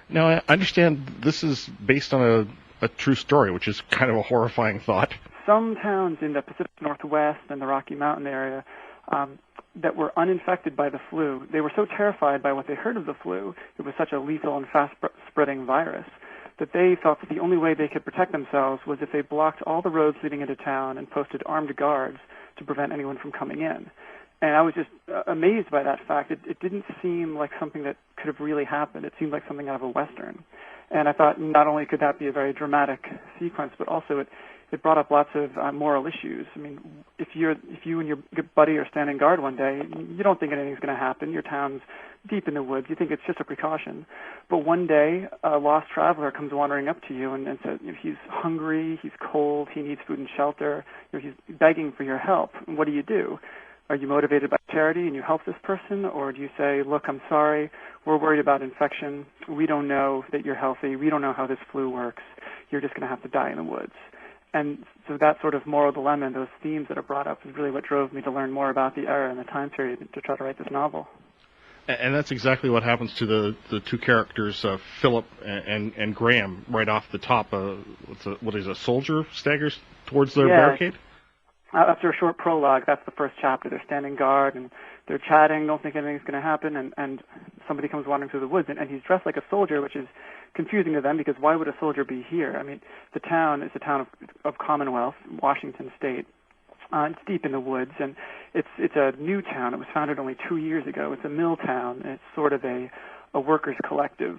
Now, I understand this is based on a true story, which is kind of a horrifying thought. Some towns in the Pacific Northwest and the Rocky Mountain area that were uninfected by the flu, they were so terrified by what they heard of the flu, it was such a lethal and fast-spreading virus, that they thought that the only way they could protect themselves was if they blocked all the roads leading into town and posted armed guards to prevent anyone from coming in. And I was just amazed by that fact. It didn't seem like something that could have really happened. It seemed like something out of a Western. And I thought not only could that be a very dramatic sequence, but also it brought up lots of moral issues. I mean, if you and your buddy are standing guard one day, you don't think anything's going to happen. Your town's deep in the woods. You think it's just a precaution. But one day, a lost traveler comes wandering up to you and says, he's hungry, he's cold, he needs food and shelter, he's begging for your help. And what do? Are you motivated by charity and you help this person? Or do you say, look, I'm sorry, we're worried about infection. We don't know that you're healthy. We don't know how this flu works. You're just going to have to die in the woods. And so that sort of moral dilemma and those themes that are brought up is really what drove me to learn more about the era and the time period to try to write this novel. And that's exactly what happens to the two characters, Philip and Graham, right off the top. What is a soldier staggers towards the barricade? After a short prologue, that's the first chapter. They're standing guard, and they're chatting, don't think anything's going to happen, and somebody comes wandering through the woods, and he's dressed like a soldier, which is confusing to them, because why would a soldier be here? I mean, the town is a town of Commonwealth, Washington State. It's deep in the woods, and it's a new town. It was founded only 2 years ago. It's a mill town, and it's sort of a workers' collective.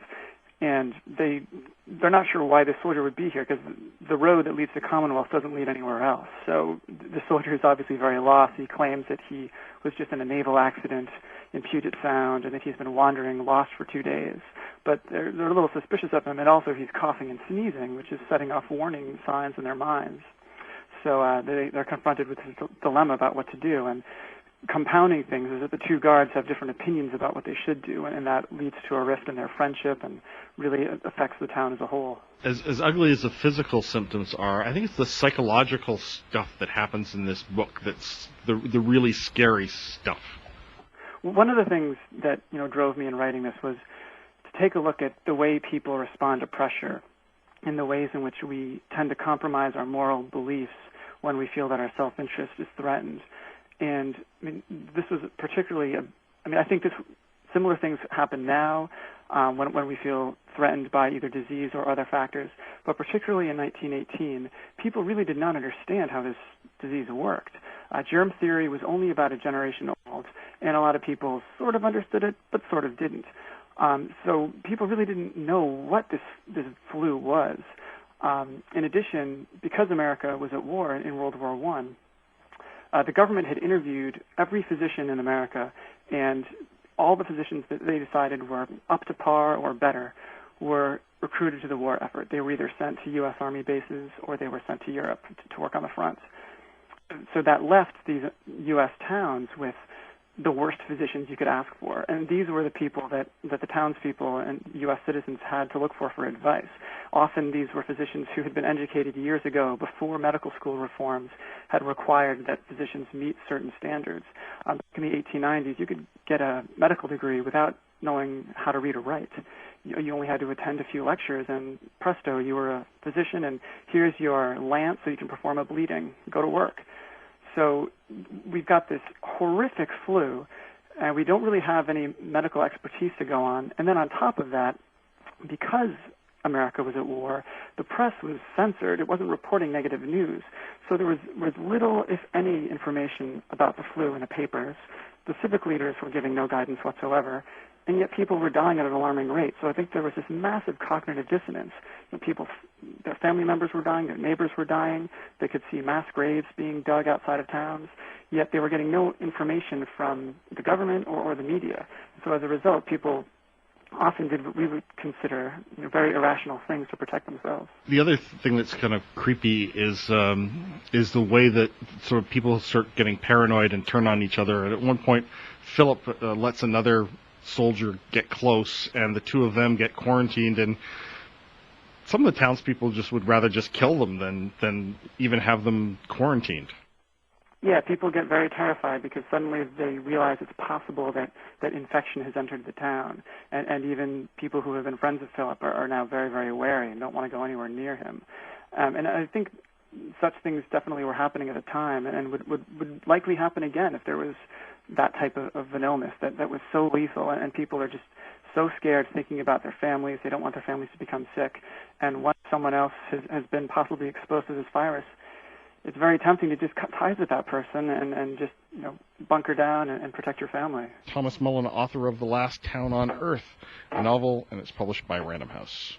And they're not sure why this soldier would be here, because the road that leads to Commonwealth doesn't lead anywhere else. So the soldier is obviously very lost. He claims that he was just in a naval accident in Puget Sound and that he's been wandering lost for 2 days. But they're a little suspicious of him, and also he's coughing and sneezing, which is setting off warning signs in their minds. So they're confronted with this dilemma about what to do. And compounding things is that the two guards have different opinions about what they should do, and that leads to a rift in their friendship and really affects the town as a whole. As ugly as the physical symptoms are, I think it's the psychological stuff that happens in this book that's the really scary stuff. One of the things that drove me in writing this was to take a look at the way people respond to pressure and the ways in which we tend to compromise our moral beliefs when we feel that our self-interest is threatened. And I mean, this was particularly, I think similar things happen now when we feel threatened by either disease or other factors. But particularly in 1918, people really did not understand how this disease worked. Germ theory was only about a generation old, and a lot of people sort of understood it, but sort of didn't. So people really didn't know what this flu was. In addition, because America was at war in World War I, the government had interviewed every physician in America, and all the physicians that they decided were up to par or better were recruited to the war effort. They were either sent to U.S. Army bases or they were sent to Europe to work on the front. So that left these U.S. towns with the worst physicians you could ask for. And these were the people that the townspeople and U.S. citizens had to look for advice. Often these were physicians who had been educated years ago before medical school reforms had required that physicians meet certain standards. Back in the 1890s, you could get a medical degree without knowing how to read or write. You only had to attend a few lectures, and presto, you were a physician, and here's your lance so you can perform a bleeding. Go to work. So we've got this horrific flu, and we don't really have any medical expertise to go on. And then on top of that, because America was at war, the press was censored. It wasn't reporting negative news. So there was little, if any, information about the flu in the papers. The civic leaders were giving no guidance whatsoever, and yet people were dying at an alarming rate. So I think there was this massive cognitive dissonance. Their family members were dying, their neighbors were dying. They could see mass graves being dug outside of towns, yet they were getting no information from the government or the media. So as a result, people often did what we would consider very irrational things to protect themselves. The other thing that's kind of creepy is the way that sort of people start getting paranoid and turn on each other. And at one point, Philip lets another soldier get close, and the two of them get quarantined, and some of the townspeople just would rather just kill them than even have them quarantined. Yeah, people get very terrified because suddenly they realize it's possible that infection has entered the town. And even people who have been friends of Philip are now very, very wary and don't want to go anywhere near him. And I think such things definitely were happening at the time and would likely happen again if there was that type of an illness that was so lethal, and people are just so scared thinking about their families. They don't want their families to become sick. And once someone else has been possibly exposed to this virus, it's very tempting to just cut ties with that person and just bunker down and protect your family. Thomas Mullen, author of The Last Town on Earth, a novel, and it's published by Random House.